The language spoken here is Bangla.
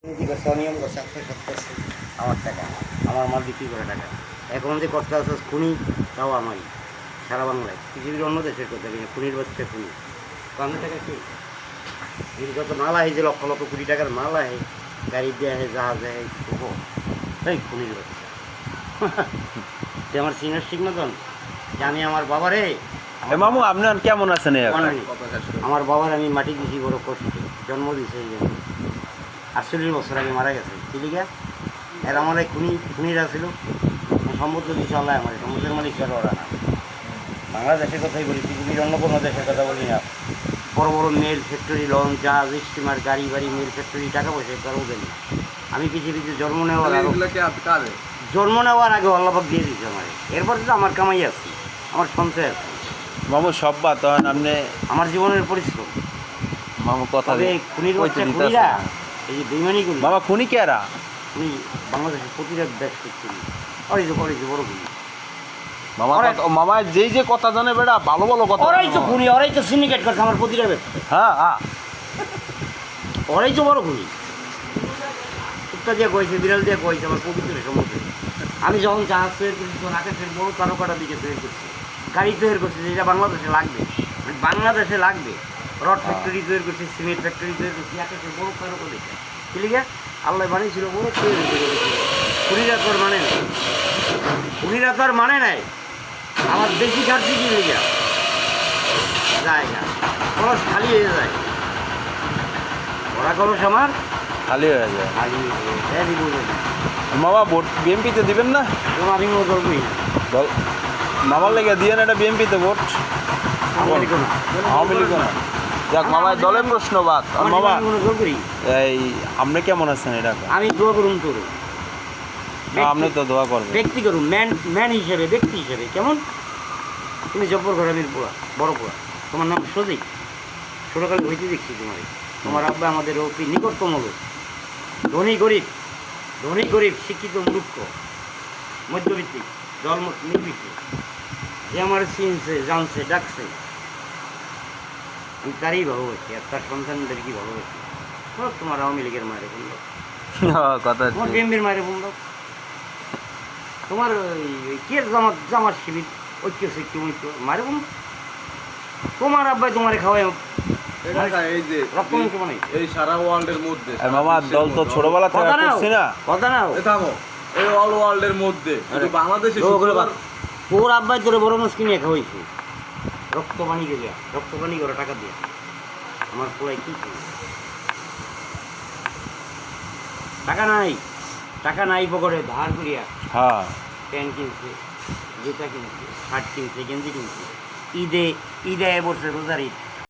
কি করছে অনিয়ম করছে আত্মসত্ত্ব আমার টাকা আমার মাল বিক্রি করে টাকা এখন যে কষ্ট আছে খুনি তাও আমারই সারা বাংলায় পৃথিবীর অন্য দেশের কথা কিনা খুনির বাচ্চা খুনি বাংলা টাকা কি যত মাল আহে যে লক্ষ লক্ষ কোটি টাকার মাল আহে গাড়ি দিয়ে আহে জাহাজ আহে সেই খুনির বাচ্চা তুই আমার সিনিয়র ঠিক মতন যে আমি আমার বাবারে মামু আপনার কেমন আছেন আমার বাবার আমি মাটি দিয়েছি বড় কষ্টে জন্ম দিয়েছে এই জন্য 48 বছর আগে মারা গেছে চিলিকা এর আমার এই খুনিরা ছিল সম্পত্তি দিচ্ছে আল্লাহ আমার সম্পদের মালিক ছিল ওরা না বাংলাদেশের কথাই বলি পৃথিবীর অন্য কোনো দেশের কথা বলি না বড় বড় মেল ফ্যাক্টরি লঞ্চ জাহাজ স্টিমার গাড়ি বাড়ি মেল ফ্যাক্টরি টাকা পয়সা কারো দেন না আমি পৃথিবীতে জন্ম নেওয়ার আগে আল্লাপাক দিয়ে দিচ্ছে আমার এরপরে তো আমার কামাই আছে আমার সঞ্চয় আছে মামু সব বাদ তখন আপনি আমার জীবনের পরিশ্রম মামু কথা খুনির বাচ্চা খুনিরা এই যে বেইমানি করি বাবা খুনি কে এরা খুনি বাংলাদেশের প্রতিটা দেশ করছি অরিজ বড় খুনি মামা মামা যেই যে কথা জানে বেটা ভালো ভালো কথা ওরাই তো খুনি ওরাই তো সিন্ডিকেট করছে আমার প্রতিটা ব্যক্তি হ্যাঁ হ্যাঁ ওরাই তো বড় খুনি কুত্তা দিয়ে কয়েছে বিড়াল দিয়ে কয়েছে আমার পবিত্র সমুদ্রে আমি যখন জাহাজ তৈরি করছি তখন আকাশের বড় তারকাটার দিকে তৈরি করছি গাড়ি তৈরি করছি যেটা বাংলাদেশে লাগবে বাংলাদেশে লাগবে রড ফ্যাক্টরি তৈরি করছি সিমেন্ট ফ্যাক্টরি তৈরি করছি আকাশের বড় তারকা দেখে ঠিক আছে আল্লাহ বানিয়েছিল বড় তৈরি করেছিল খুনিরা তোর মানে নেই খুনিরা তোর মানে নেয় আমার বেশি খাচ্ছি কি হয়ে যায় জায়গা খরচ খালি হয়ে যায় ওরা খরচ আমার খালি হয়ে যায় খালি হয়ে যায় মামা ভোট বিএমপিতে দিবেন না তোমার আমি কোনো গল্পই না দল মামার লেগে দিয়ে না এটা বিএমপিতে ভোট আওয়ামী লীগ না আওয়ামী লীগ না যাক মামা দলের প্রশ্ন বাদ আর মামা কোনো গল্পই এই আপনি কেমন আছেন এটা আমি দোয়া করুন তোর আপনি তো দোয়া করবেন ব্যক্তি করুন ম্যান হিসেবে ব্যক্তি হিসেবে কেমন তুমি জব্বর ঘরামির পোড়া বড় পোড়া তোমার নাম সজিক ছোটকালে হইতে দেখছি তোমার আব্বা আমাদের অতি নিকটতম লোক ধনী গরিব শিক্ষিত মূর্খ মধ্যবিত্তিক জন্ম নির্বিত্তিক যে আমার চিনছে জানছে ডাকছে আমি তারই ভালোবাসি আর তার সন্তানদেরকেই ভালোবাসি তোমার আওয়ামী লীগের মায়ের বললো কথা তোমার বিএমপির মায়ের বললো তোমার কে জামার শিবির ঐক্য মারে বলুন তোমার আব্বাই তোমার খাওয়াই এই সারা ওয়ার্ল্ডের মধ্যে মামা দল তো ছোটবেলা থেকে করছি না কথা নাও থামো এই অল ওয়ার্ল্ডের মধ্যে কিন্তু বাংলাদেশে তোর আব্বাই তোর বড় মাছ কিনে খাওয়াইছে রক্তপানি গেলিয়া রক্তপানি করে টাকা দিয়ে আমার পোড়াই কি টাকা নাই পকেটে ধার করিয়া হ্যাঁ প্যান্ট কিনছে জুতা কিনছে শার্ট কিনছে গেঞ্জি কিনছে ঈদে এবছর রোজার ঈদ